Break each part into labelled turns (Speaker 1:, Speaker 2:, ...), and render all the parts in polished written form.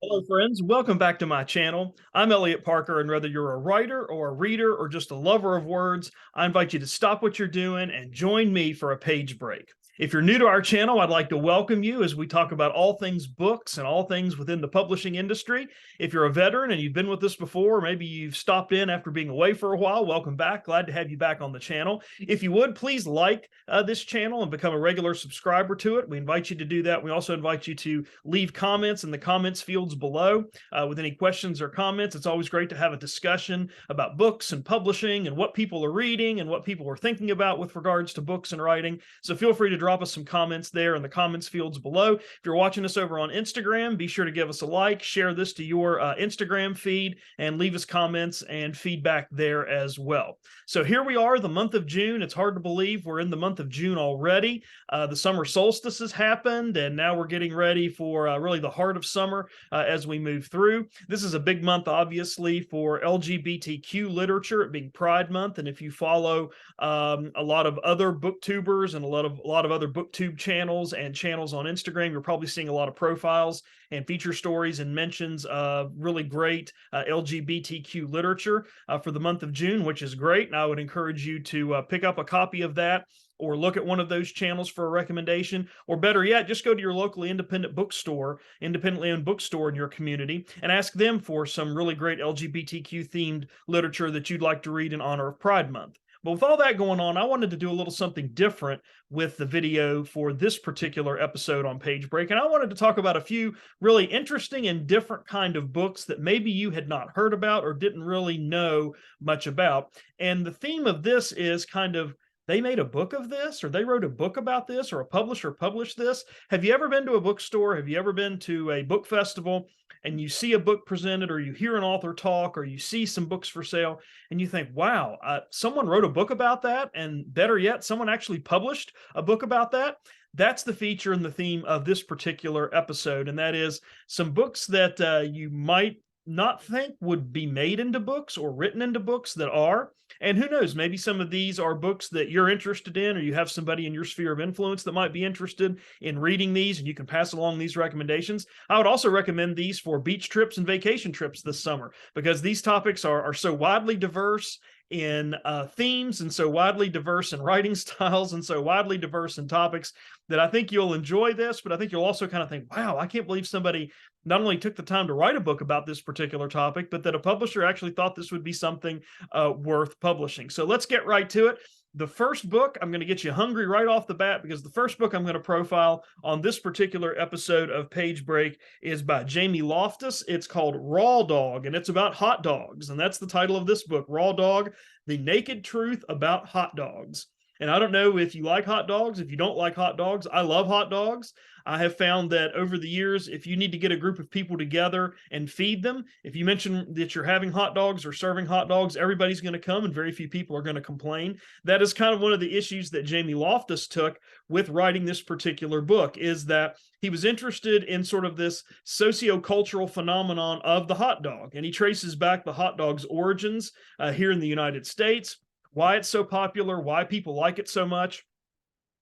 Speaker 1: Hello, friends. Welcome back to my channel. I'm Elliot Parker, and whether you're a writer or a reader or just a lover of words, I invite you to stop what you're doing and join me for a page break. If you're new to our channel, I'd like to welcome you as we talk about all things books and all things within the publishing industry. If you're a veteran and you've been with us before, maybe you've stopped in after being away for a while, welcome back. Glad to have you back on the channel. If you would, please like this channel and become a regular subscriber to it. We invite you to do that. We also invite you to leave comments in the comments fields below with any questions or comments. It's always great to have a discussion about books and publishing and what people are reading and what people are thinking about with regards to books and writing. So feel free to drop us some comments there in the comments fields below. If you're watching us over on Instagram, be sure to give us a like, share this to your Instagram feed, and leave us comments and feedback there as well. So here we are, the month of June. It's hard to believe we're in the month of June already. The summer solstice has happened, and now we're getting ready for really the heart of summer as we move through. This is a big month, obviously, for LGBTQ literature, it being Pride Month. And if you follow a lot of other booktubers and a lot of other booktube channels and channels on Instagram, you're probably seeing a lot of profiles and feature stories and mentions of really great LGBTQ literature for the month of June, which is great. And I would encourage you to pick up a copy of that, or look at one of those channels for a recommendation, or better yet, just go to your locally independently owned bookstore in your community and ask them for some really great LGBTQ themed literature that you'd like to read in honor of Pride Month. But with all that going on, I wanted to do a little something different with the video for this particular episode on Page Break. And I wanted to talk about a few really interesting and different kind of books that maybe you had not heard about or didn't really know much about. And the theme of this is kind of, they made a book of this, or they wrote a book about this, or a publisher published this. Have you ever been to a bookstore? Have you ever been to a book festival and you see a book presented, or you hear an author talk, or you see some books for sale, and you think, wow, someone wrote a book about that, and better yet, someone actually published a book about that? That's the feature and the theme of this particular episode, and that is some books that you might not think would be made into books or written into books that are. And who knows, maybe some of these are books that you're interested in, or you have somebody in your sphere of influence that might be interested in reading these, and you can pass along these recommendations. I would also recommend these for beach trips and vacation trips this summer, because these topics are so widely diverse in themes, and so widely diverse in writing styles, and so widely diverse in topics, that I think you'll enjoy this. But I think you'll also kind of think, wow, I can't believe somebody not only took the time to write a book about this particular topic, but that a publisher actually thought this would be something worth publishing. So let's get right to it. The first book, I'm going to get you hungry right off the bat, because the first book I'm going to profile on this particular episode of Page Break is by Jamie Loftus. It's called Raw Dog, and it's about hot dogs. And that's the title of this book, Raw Dog, The Naked Truth About Hot Dogs. And I don't know if you like hot dogs, if you don't like hot dogs. I love hot dogs. I have found that over the years, if you need to get a group of people together and feed them, if you mention that you're having hot dogs or serving hot dogs, everybody's going to come and very few people are going to complain. That is kind of one of the issues that Jamie Loftus took with writing this particular book, is that he was interested in sort of this sociocultural phenomenon of the hot dog. And he traces back the hot dog's origins here in the United States, why it's so popular, why people like it so much.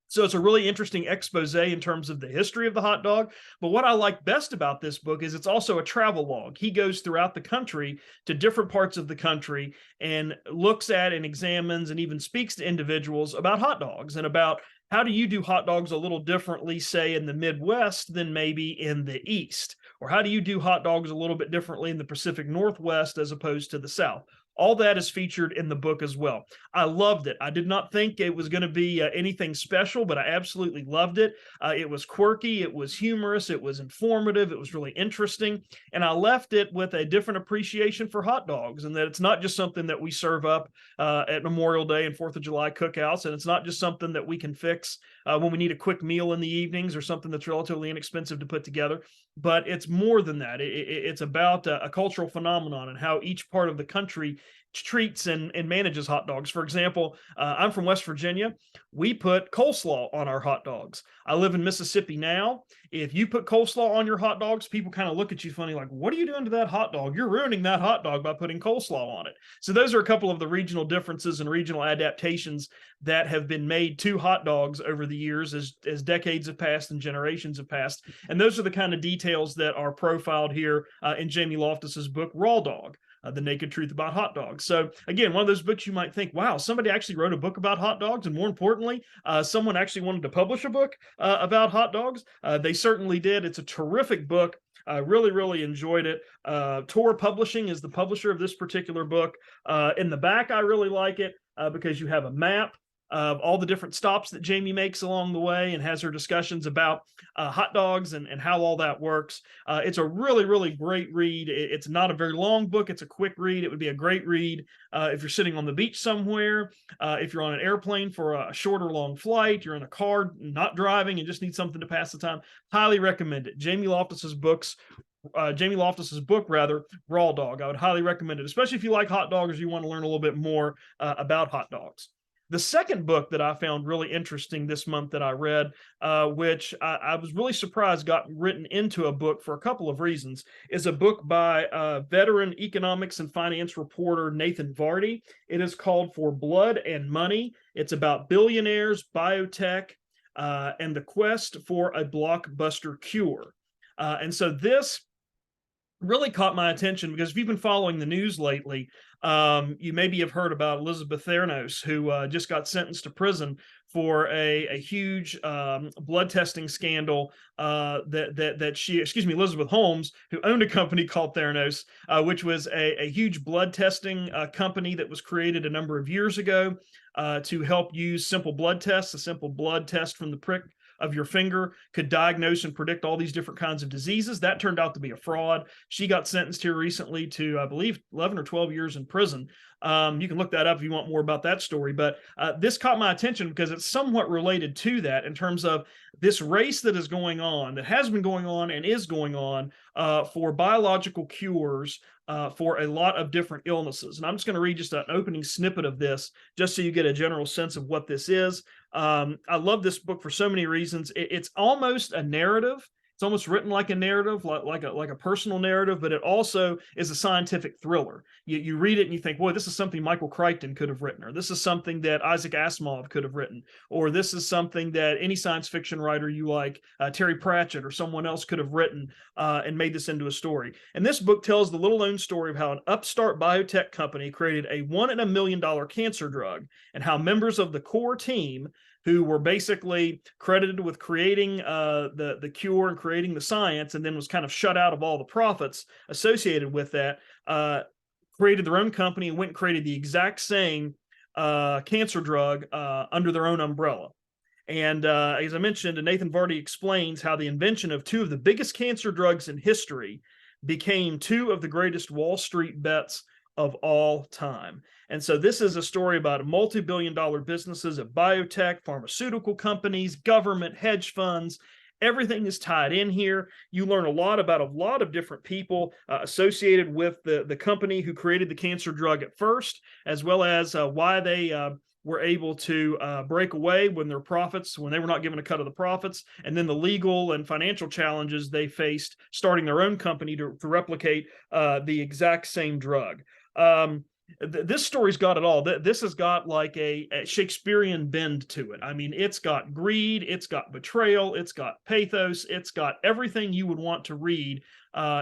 Speaker 1: So it's a really interesting expose in terms of the history of the hot dog. But what I like best about this book is it's also a travel log. He goes throughout the country to different parts of the country and looks at and examines and even speaks to individuals about hot dogs, and about how do you do hot dogs a little differently, say, in the Midwest than maybe in the East? Or how do you do hot dogs a little bit differently in the Pacific Northwest as opposed to the South? All that is featured in the book as well. I loved it. I did not think it was going to be anything special, but I absolutely loved it. It was quirky, it was humorous, it was informative, it was really interesting. And I left it with a different appreciation for hot dogs, and that it's not just something that we serve up at Memorial Day and 4th of July cookouts, and it's not just something that we can fix when we need a quick meal in the evenings, or something that's relatively inexpensive to put together. But it's more than that. It's about a cultural phenomenon and how each part of the country treats and manages hot dogs. For example, I'm from West Virginia. We put coleslaw on our hot dogs. I live in Mississippi now. If you put coleslaw on your hot dogs, people kind of look at you funny, like, what are you doing to that hot dog? You're ruining that hot dog by putting coleslaw on it. So those are a couple of the regional differences and regional adaptations that have been made to hot dogs over the years as decades have passed and generations have passed. And those are the kind of details that are profiled here in Jamie Loftus'S book, Raw Dog. The Naked Truth About Hot Dogs. So again, one of those books you might think, wow, somebody actually wrote a book about hot dogs, and more importantly, someone actually wanted to publish a book about hot dogs. They certainly did. It's a terrific book. I really, really enjoyed it. Tor Publishing is the publisher of this particular book. In the back, I really like it because you have a map of all the different stops that Jamie makes along the way and has her discussions about hot dogs and how all that works. It's a really, really great read. It's not a very long book. It's a quick read. It would be a great read if you're sitting on the beach somewhere, if you're on an airplane for a short or long flight, you're in a car, not driving, and just need something to pass the time. Highly recommend it. Jamie Loftus'S book, Raw Dog. I would highly recommend it, especially if you like hot dogs or you want to learn a little bit more about hot dogs. The second book that I found really interesting this month that I read, which I was really surprised got written into a book for a couple of reasons, is a book by veteran economics and finance reporter Nathan Verdi. It is called For Blood and Money. It's about billionaires, biotech, and the quest for a blockbuster cure. And so this really caught my attention because if you've been following the news lately, you maybe have heard about Elizabeth Theranos, who just got sentenced to prison for a huge blood testing scandal Elizabeth Holmes, who owned a company called Theranos, which was a huge blood testing company that was created a number of years ago to help use simple blood tests. A simple blood test from the prick of your finger could diagnose and predict all these different kinds of diseases. That turned out to be a fraud. She got sentenced here recently to, I believe, 11 or 12 years in prison. You can look that up if you want more about that story. But this caught my attention because it's somewhat related to that in terms of this race that is going on, that has been going on and is going on for biological cures for a lot of different illnesses. And I'm just going to read just an opening snippet of this just so you get a general sense of what this is. I love this book for so many reasons. It's almost a narrative. It's almost written like a narrative, like a personal narrative, but it also is a scientific thriller. You read it and you think, boy, this is something Michael Crichton could have written, or this is something that Isaac Asimov could have written, or this is something that any science fiction writer you like, Terry Pratchett or someone else could have written and made this into a story. And this book tells the little-known story of how an upstart biotech company created a $1 in a million cancer drug, and how members of the core team, who were basically credited with creating the cure and creating the science, and then was kind of shut out of all the profits associated with that, created their own company and went and created the exact same cancer drug under their own umbrella. And as I mentioned, Nathan Verdi explains how the invention of two of the biggest cancer drugs in history became two of the greatest Wall Street bets of all time. And so this is a story about multi-billion-dollar businesses of biotech, pharmaceutical companies, government, hedge funds. Everything is tied in here. You learn a lot about a lot of different people associated with the company who created the cancer drug at first, as well as why they were able to break away when they were not given a cut of the profits, and then the legal and financial challenges they faced starting their own company to replicate the exact same drug. This story's got it all. This has got like a Shakespearean bend to it. I mean, it's got greed, it's got betrayal, it's got pathos, it's got everything you would want to read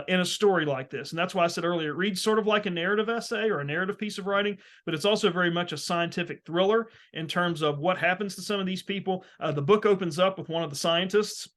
Speaker 1: in a story like this. And that's why I said earlier, it reads sort of like a narrative essay or a narrative piece of writing, but it's also very much a scientific thriller in terms of what happens to some of these people. The book opens up with one of the scientists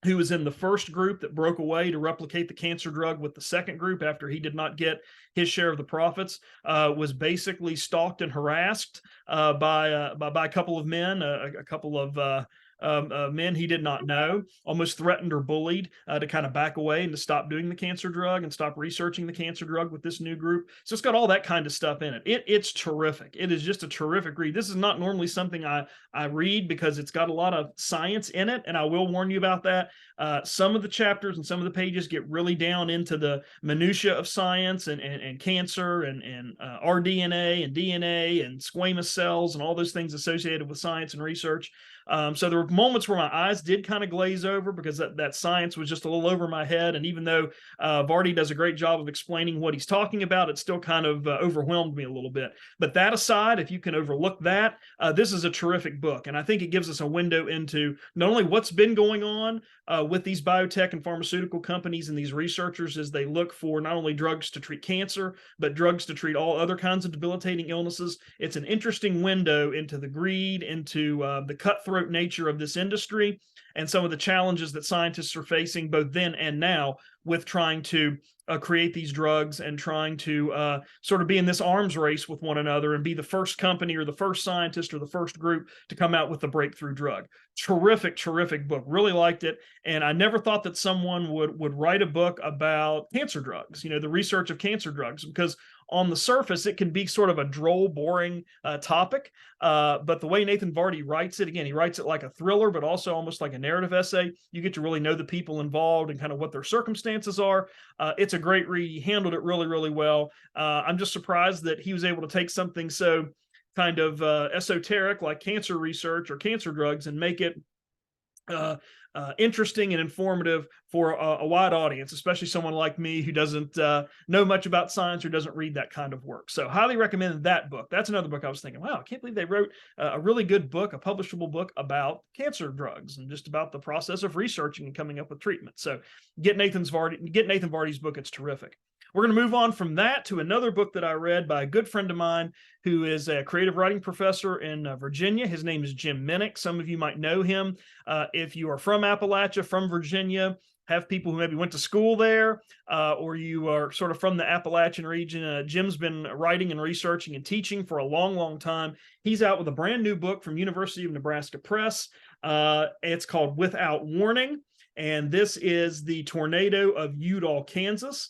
Speaker 1: who was in the first group that broke away to replicate the cancer drug with the second group after he did not get his share of the profits, was basically stalked and harassed by a couple of men, a couple of men he did not know, almost threatened or bullied to kind of back away and to stop doing the cancer drug and stop researching the cancer drug with this new group. So it's got all that kind of stuff in it. It's terrific. It is just a terrific read. This is not normally something I read because it's got a lot of science in it, and I will warn you about that. Some of the chapters and some of the pages get really down into the minutia of science and cancer and rDNA and DNA and squamous cells and all those things associated with science and research. So there were moments where my eyes did kind of glaze over because that science was just a little over my head. And even though Verdi does a great job of explaining what he's talking about, it still kind of overwhelmed me a little bit. But that aside, if you can overlook that, this is a terrific book. And I think it gives us a window into not only what's been going on with these biotech and pharmaceutical companies and these researchers as they look for not only drugs to treat cancer, but drugs to treat all other kinds of debilitating illnesses. It's an interesting window into the greed, into the cutthroat nature of this industry, and some of the challenges that scientists are facing both then and now with trying to create these drugs and trying to sort of be in this arms race with one another and be the first company or the first scientist or the first group to come out with the breakthrough drug. Terrific, terrific book. Really liked it. And I never thought that someone would write a book about cancer drugs, the research of cancer drugs, because on the surface, it can be sort of a droll, boring topic. But the way Nathan Verdi writes it, again, he writes it like a thriller, but also almost like a narrative essay. You get to really know the people involved and kind of what their circumstances are. It's a great read. He handled it really, really well. I'm just surprised that he was able to take something so kind of esoteric like cancer research or cancer drugs and make it interesting and informative for a wide audience, especially someone like me who doesn't know much about science or doesn't read that kind of work. So highly recommend that book. That's another book I was thinking, wow, I can't believe they wrote a really good book, a publishable book about cancer drugs and just about the process of researching and coming up with treatment. So get Nathan Verdi's book. It's terrific. We're going to move on from that to another book that I read by a good friend of mine who is a creative writing professor in Virginia. His name is Jim Minnick. Some of you might know him. If you are from Appalachia, from Virginia, have people who maybe went to school there, or you are sort of from the Appalachian region. Jim's been writing and researching and teaching for a long, long time. He's out with a brand new book from University of Nebraska Press. It's called Without Warning, and this is the tornado of Udall, Kansas.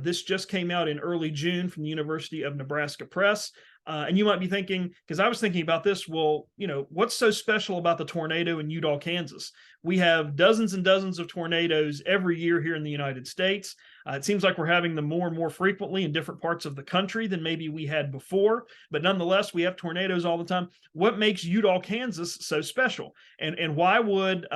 Speaker 1: This just came out in early June from the University of Nebraska Press. And you might be thinking, because I was thinking about this, well, what's so special about the tornado in Udall, Kansas? We have dozens and dozens of tornadoes every year here in the United States. It seems like we're having them more and more frequently in different parts of the country than maybe we had before. But nonetheless, we have tornadoes all the time. What makes Udall, Kansas so special? And why would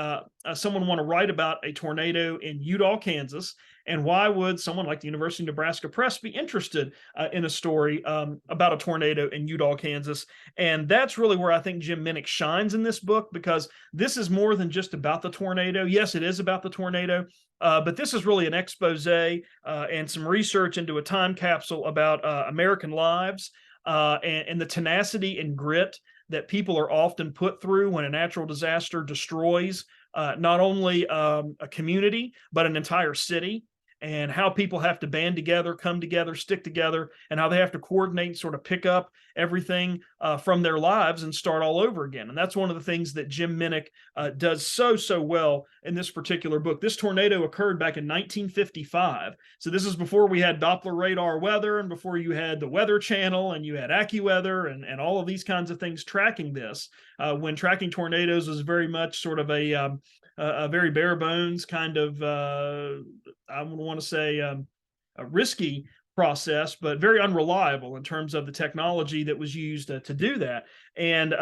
Speaker 1: someone want to write about a tornado in Udall, Kansas? And why would someone like the University of Nebraska Press be interested in a story about a tornado in Udall, Kansas? And that's really where I think Jim Minnick shines in this book, because this is more than just about the tornado. Yes, it is about the tornado, but this is really an expose and some research into a time capsule about American lives and the tenacity and grit that people are often put through when a natural disaster destroys not only a community, but an entire city, and how people have to band together, come together, stick together, and how they have to coordinate and sort of pick up everything from their lives and start all over again. And that's one of the things that Jim Minnick does so well in this particular book. This tornado occurred back in 1955. So this is before we had Doppler radar weather and before you had the Weather Channel and you had AccuWeather and all of these kinds of things tracking this, when tracking tornadoes was very much sort of a very bare bones kind of, I want to say, a risky process, but very unreliable in terms of the technology that was used to do that. And,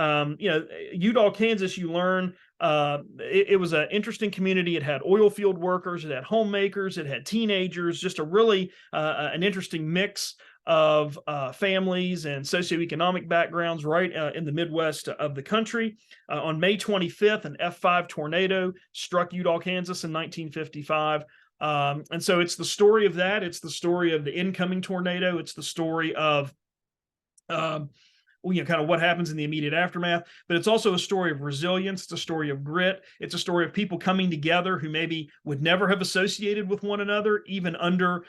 Speaker 1: Udall, Kansas, you learn it was an interesting community. It had oil field workers, it had homemakers, it had teenagers, just a really an interesting mix of families and socioeconomic backgrounds right in the Midwest of the country. On May 25th, an F5 tornado struck Udall, Kansas in 1955. And so it's the story of that. It's the story of the incoming tornado. It's the story of kind of what happens in the immediate aftermath, but it's also a story of resilience. It's a story of grit. It's a story of people coming together who maybe would never have associated with one another, even under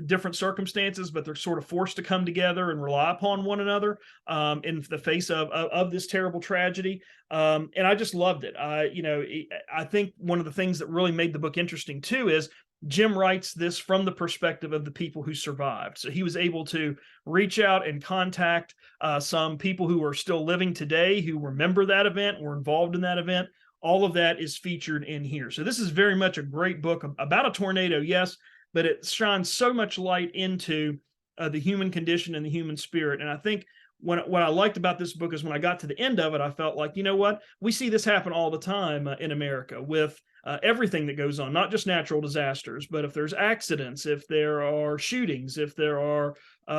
Speaker 1: different circumstances, but they're sort of forced to come together and rely upon one another in the face of this terrible tragedy. And I just loved it. I think one of the things that really made the book interesting too is Jim writes this from the perspective of the people who survived. So he was able to reach out and contact some people who are still living today, who remember that event, were involved in that event. All of that is featured in here. So this is very much a great book about a tornado, yes, but it shines so much light into the human condition and the human spirit. And I think what I liked about this book is when I got to the end of it, I felt like, you know what? We see this happen all the time in America with everything that goes on, not just natural disasters, but if there's accidents, if there are shootings, if there are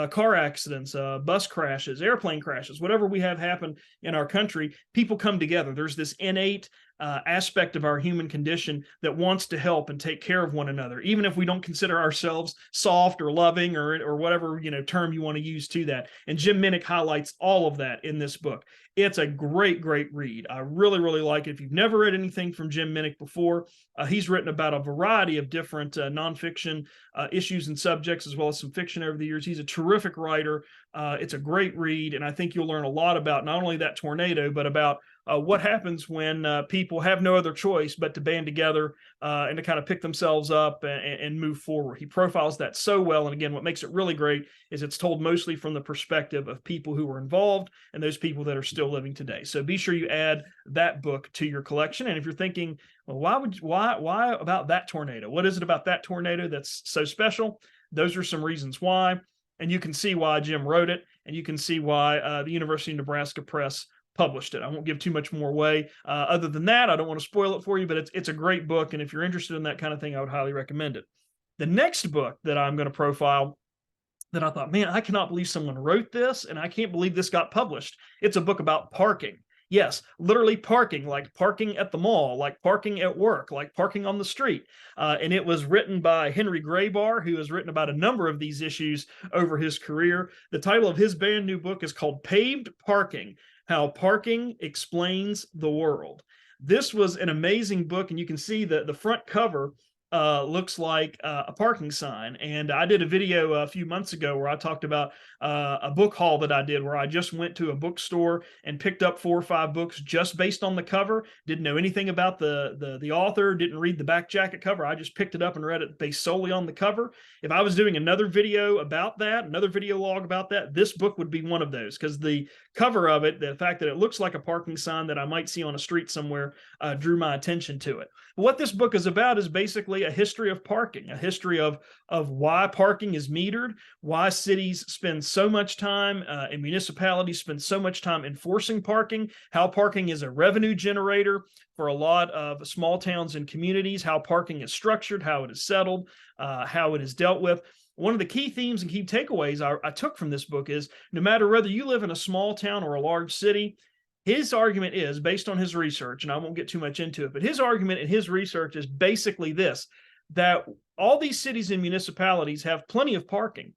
Speaker 1: car accidents, bus crashes, airplane crashes, whatever we have happen in our country, people come together. There's this innate aspect of our human condition that wants to help and take care of one another, even if we don't consider ourselves soft or loving or whatever term you want to use to that. And Jim Minnick highlights all of that in this book. It's a great, great read. I really, really like it. If you've never read anything from Jim Minnick before, he's written about a variety of different nonfiction issues and subjects, as well as some fiction over the years. He's a terrific writer. It's a great read, and I think you'll learn a lot about not only that tornado, but about what happens when people have no other choice but to band together and to kind of pick themselves up and move forward. He profiles that so well. And again, what makes it really great is it's told mostly from the perspective of people who were involved and those people that are still living today. So be sure you add that book to your collection. And if you're thinking, well, why about that tornado? What is it about that tornado that's so special? Those are some reasons why. And you can see why Jim wrote it, and you can see why the University of Nebraska Press published it. I won't give too much more away. Other than that, I don't want to spoil it for you, but it's a great book. And if you're interested in that kind of thing, I would highly recommend it. The next book that I'm going to profile that I thought, man, I cannot believe someone wrote this, and I can't believe this got published. It's a book about parking. Yes, literally parking, like parking at the mall, like parking at work, like parking on the street. And it was written by Henry Grabar, who has written about a number of these issues over his career. The title of his brand new book is called Paved Parking: How Parking Explains the World. This was an amazing book, and you can see that the front cover looks like a parking sign. And I did a video a few months ago where I talked about a book haul that I did, where I just went to a bookstore and picked up 4 or 5 books just based on the cover. Didn't know anything about the author, didn't read the back jacket cover. I just picked it up and read it based solely on the cover. If I was doing another video about that, another video log about that, this book would be one of those, because the cover of it, the fact that it looks like a parking sign that I might see on a street somewhere, drew my attention to it. What this book is about is basically a history of parking, a history of why parking is metered, why cities spend so much time and municipalities spend so much time enforcing parking, how parking is a revenue generator for a lot of small towns and communities, how parking is structured, how it is settled, how it is dealt with. One of the key themes and key takeaways I took from this book is, no matter whether you live in a small town or a large city, his argument is, based on his research, and I won't get too much into it, but his argument and his research is basically this: that all these cities and municipalities have plenty of parking,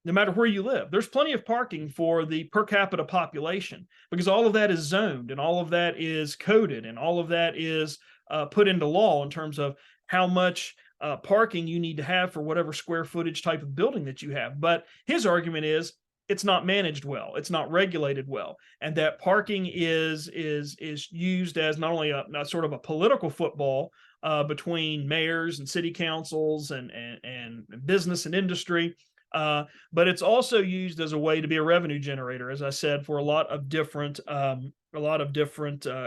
Speaker 1: no matter where you live. There's plenty of parking for the per capita population, because all of that is zoned and all of that is coded and all of that is put into law in terms of how much parking you need to have for whatever square footage type of building that you have. But his argument is, it's not managed well, it's not regulated well, and that parking is used as not only a sort of a political football between mayors and city councils and business and industry, but it's also used as a way to be a revenue generator, as I said, for a lot of different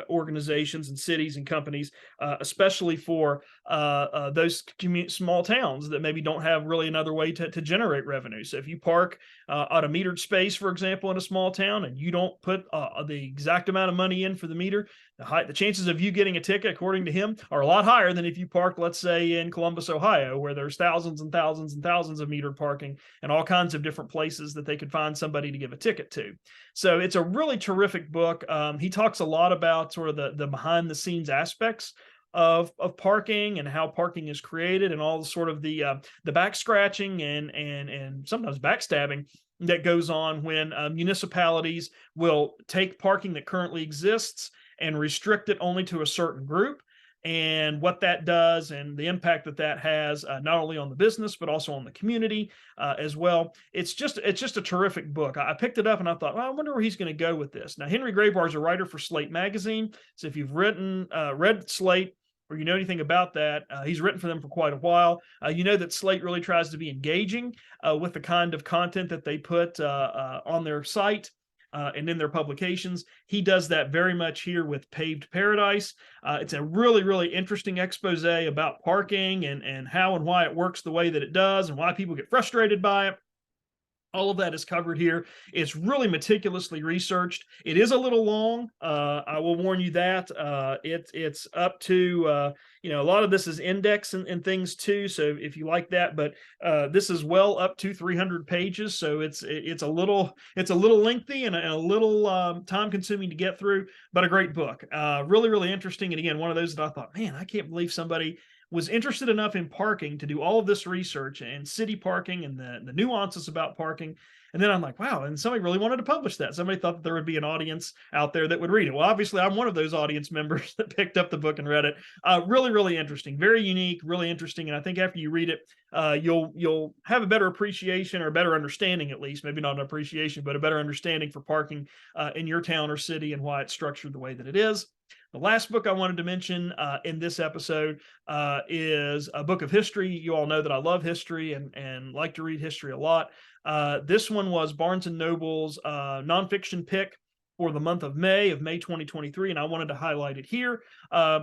Speaker 1: organizations and cities and companies, especially for those small towns that maybe don't have really another way to generate revenue. So if you park at a metered space, for example, in a small town, and you don't put the exact amount of money in for the meter, the chances of you getting a ticket, according to him, are a lot higher than if you park, let's say, in Columbus, Ohio, where there's thousands and thousands and thousands of metered parking and all kinds of different places that they could find somebody to give a ticket to. So it's a really terrific book. He talks a lot about sort of the behind the scenes aspects of parking and how parking is created, and all the sort of the back scratching and sometimes backstabbing that goes on when municipalities will take parking that currently exists and restrict it only to a certain group, and what that does and the impact that that has, not only on the business but also on the community as well. It's just a terrific book. I picked it up and I thought, well, I wonder where he's going to go with this. Now, Henry Grabar is a writer for Slate magazine, so if you've read Slate, or you know anything about that, he's written for them for quite a while. You know that Slate really tries to be engaging with the kind of content that they put on their site and in their publications. He does that very much here with Paved Paradise. It's a really, really interesting expose about parking and how and why it works the way that it does and why people get frustrated by it. All of that is covered here. It's really meticulously researched. It is a little long. I will warn you that. It's up to, a lot of this is index and things too. So if you like that, but this is well up to 300 pages. So it's a little lengthy and a little time consuming to get through, but a great book. Really, really interesting. And again, one of those that I thought, man, I can't believe somebody was interested enough in parking to do all of this research and city parking and the nuances about parking. And then I'm like, wow, and somebody really wanted to publish that. Somebody thought that there would be an audience out there that would read it. Well, obviously, I'm one of those audience members that picked up the book and read it. Really, really interesting, very unique, really interesting. And I think after you read it, you'll have a better appreciation or a better understanding, at least, maybe not an appreciation, but a better understanding for parking in your town or city and why it's structured the way that it is. The last book I wanted to mention in this episode is a book of history. You all know that I love history and like to read history a lot. This one was Barnes & Noble's nonfiction pick for the month of May 2023, and I wanted to highlight it here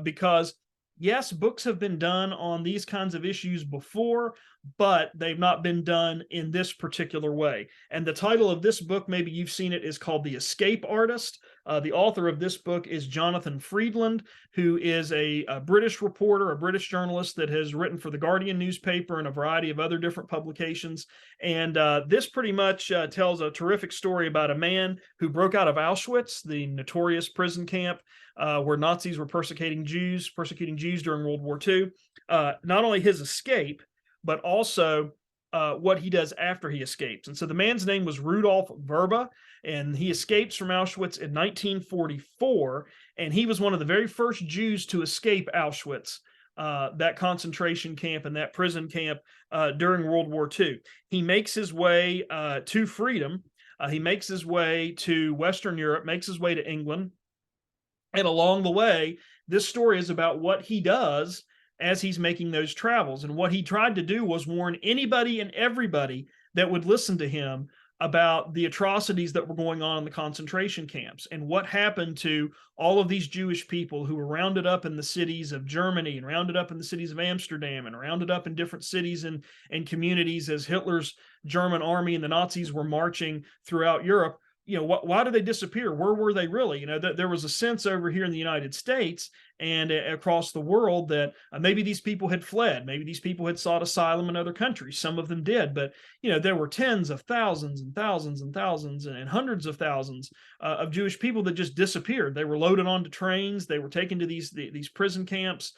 Speaker 1: because, yes, books have been done on these kinds of issues before, but they've not been done in this particular way. And the title of this book, maybe you've seen it, is called The Escape Artist. The author of this book is Jonathan Freedland, who is a British reporter, a British journalist that has written for the Guardian newspaper and a variety of other different publications. And this pretty much tells a terrific story about a man who broke out of Auschwitz, the notorious prison camp where Nazis were persecuting Jews during World War II. Not only his escape, but also what he does after he escapes. And so the man's name was Rudolf Verba, and he escapes from Auschwitz in 1944, and he was one of the very first Jews to escape Auschwitz, that concentration camp and that prison camp during World War II. He makes his way to freedom. He makes his way to Western Europe, makes his way to England, and along the way, this story is about what he does as he's making those travels. And what he tried to do was warn anybody and everybody that would listen to him about the atrocities that were going on in the concentration camps and what happened to all of these Jewish people who were rounded up in the cities of Germany and rounded up in the cities of Amsterdam and rounded up in different cities and communities as Hitler's German army and the Nazis were marching throughout Europe. Why did they disappear? Where were they really? There was a sense over here in the United States and across the world that maybe these people had fled. Maybe these people had sought asylum in other countries. Some of them did, but there were tens of thousands and thousands and thousands and hundreds of thousands of Jewish people that just disappeared. They were loaded onto trains. They were taken to these prison camps,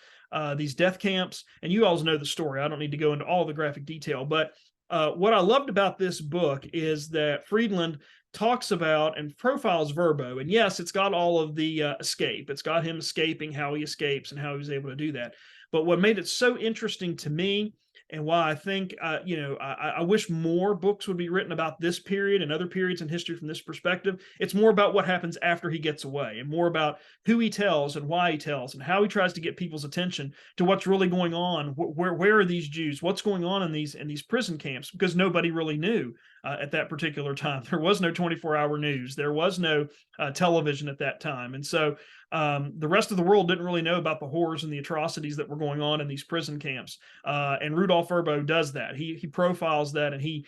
Speaker 1: these death camps. And you all know the story. I don't need to go into all the graphic detail, but what I loved about this book is that Freedland talks about and profiles Verbo. And yes, it's got all of the escape. It's got him escaping, how he escapes and how he was able to do that. But what made it so interesting to me and why I think, I wish more books would be written about this period and other periods in history from this perspective. It's more about what happens after he gets away and more about who he tells and why he tells and how he tries to get people's attention to what's really going on. Where are these Jews? What's going on in these prison camps? Because nobody really knew at that particular time. There was no 24-hour news. There was no television at that time. And so the rest of the world didn't really know about the horrors and the atrocities that were going on in these prison camps. And Rudolf Verbo does that. He profiles that, and he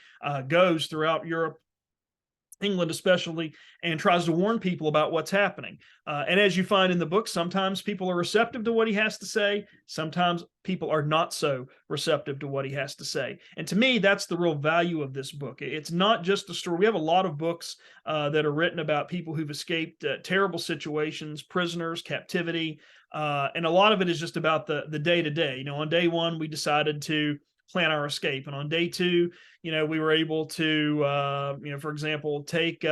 Speaker 1: goes throughout Europe, England especially, and tries to warn people about what's happening. And as you find in the book, sometimes people are receptive to what he has to say. Sometimes people are not so receptive to what he has to say. And to me, that's the real value of this book. It's not just a story. We have a lot of books that are written about people who've escaped terrible situations, prisoners, captivity. And a lot of it is just about the day-to-day. On day one, we decided to plan our escape. And on day two, we were able to, for example, take,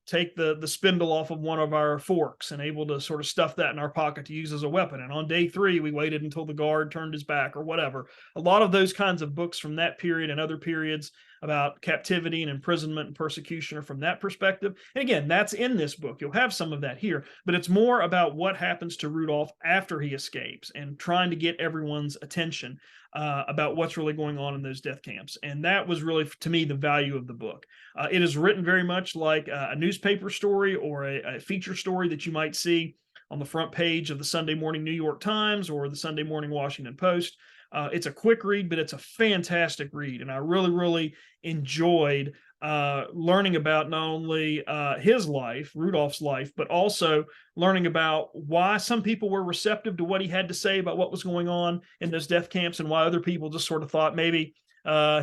Speaker 1: take the spindle off of one of our forks and able to sort of stuff that in our pocket to use as a weapon. And on day 3, we waited until the guard turned his back or whatever. A lot of those kinds of books from that period and other periods about captivity and imprisonment and persecution are from that perspective. And again, that's in this book. You'll have some of that here, but it's more about what happens to Rudolph after he escapes and trying to get everyone's attention about what's really going on in those death camps. And that was really, to me, the value of the book. It is written very much like a newspaper story or a feature story that you might see on the front page of the Sunday morning New York Times or the Sunday morning Washington Post. It's a quick read, but it's a fantastic read. And I really, really enjoyed learning about not only his life, Rudolph's life, but also learning about why some people were receptive to what he had to say about what was going on in those death camps and why other people just sort of thought maybe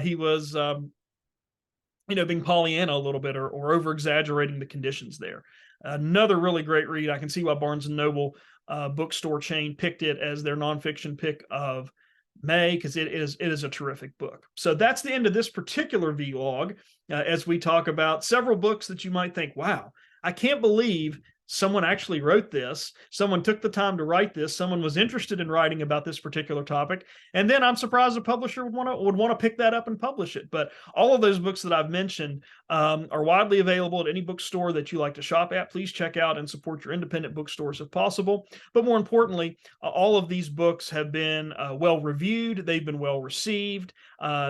Speaker 1: he was, being Pollyanna a little bit or over-exaggerating the conditions there. Another really great read. I can see why Barnes & Noble bookstore chain picked it as their nonfiction pick of May, because it is a terrific book. So that's the end of this particular vlog as we talk about several books that you might think, wow, I can't believe someone actually wrote this. Someone took the time to write this. Someone was interested in writing about this particular topic. And then I'm surprised a publisher would want to pick that up and publish it. But all of those books that I've mentioned are widely available at any bookstore that you like to shop at. Please check out and support your independent bookstores if possible. But more importantly, all of these books have been well reviewed. They've been well received.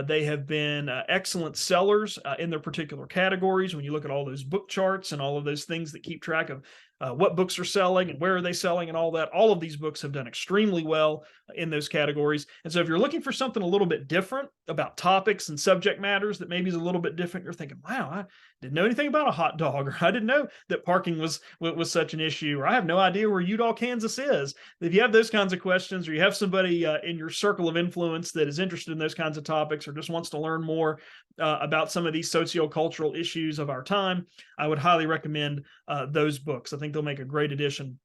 Speaker 1: They have been excellent sellers in their particular categories. When you look at all those book charts and all of those things that keep track of what books are selling and where are they selling and all that, all of these books have done extremely well in those categories. And so if you're looking for something a little bit different about topics and subject matters that maybe is a little bit different, you're thinking, wow, I didn't know anything about a hot dog, or I didn't know that parking was such an issue, or I have no idea where Udall, Kansas is. If you have those kinds of questions, or you have somebody in your circle of influence that is interested in those kinds of topics or just wants to learn more about some of these sociocultural issues of our time, I would highly recommend those books. I think they'll make a great addition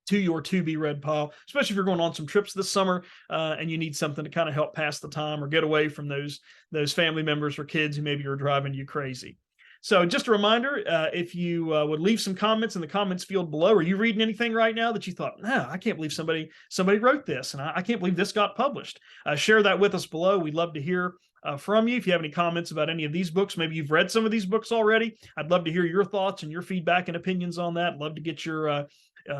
Speaker 1: to your to-be-read pile, especially if you're going on some trips this summer and you need something to kind of help pass the time or get away from those family members or kids who maybe are driving you crazy. So just a reminder, if you would leave some comments in the comments field below. Are you reading anything right now that you thought, no, I can't believe somebody wrote this, and I can't believe this got published? Share that with us below. We'd love to hear from you. If you have any comments about any of these books, maybe you've read some of these books already, I'd love to hear your thoughts and your feedback and opinions on that. I'd love to get your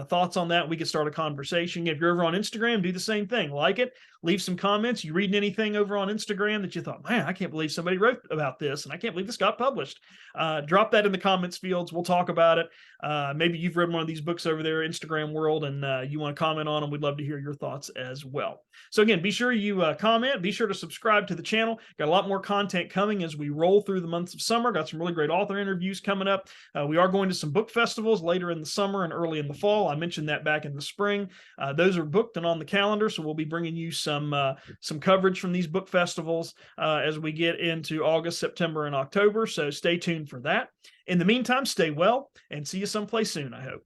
Speaker 1: thoughts on that. We could start a conversation. If you're over on Instagram, do the same thing. Like it, leave some comments. You reading anything over on Instagram that you thought, man, I can't believe somebody wrote about this and I can't believe this got published? Drop that in the comments fields. We'll talk about it. Maybe you've read one of these books over there, Instagram world, and you want to comment on them. We'd love to hear your thoughts as well. So again, be sure you comment. Be sure to subscribe to the channel. Got a lot more content coming as we roll through the months of summer. Got some really great author interviews coming up. We are going to some book festivals later in the summer and early in the fall. I mentioned that back in the spring. Those are booked and on the calendar, so we'll be bringing you some coverage from these book festivals as we get into August, September, and October. So stay tuned for that. In the meantime, stay well and see you someplace soon, I hope.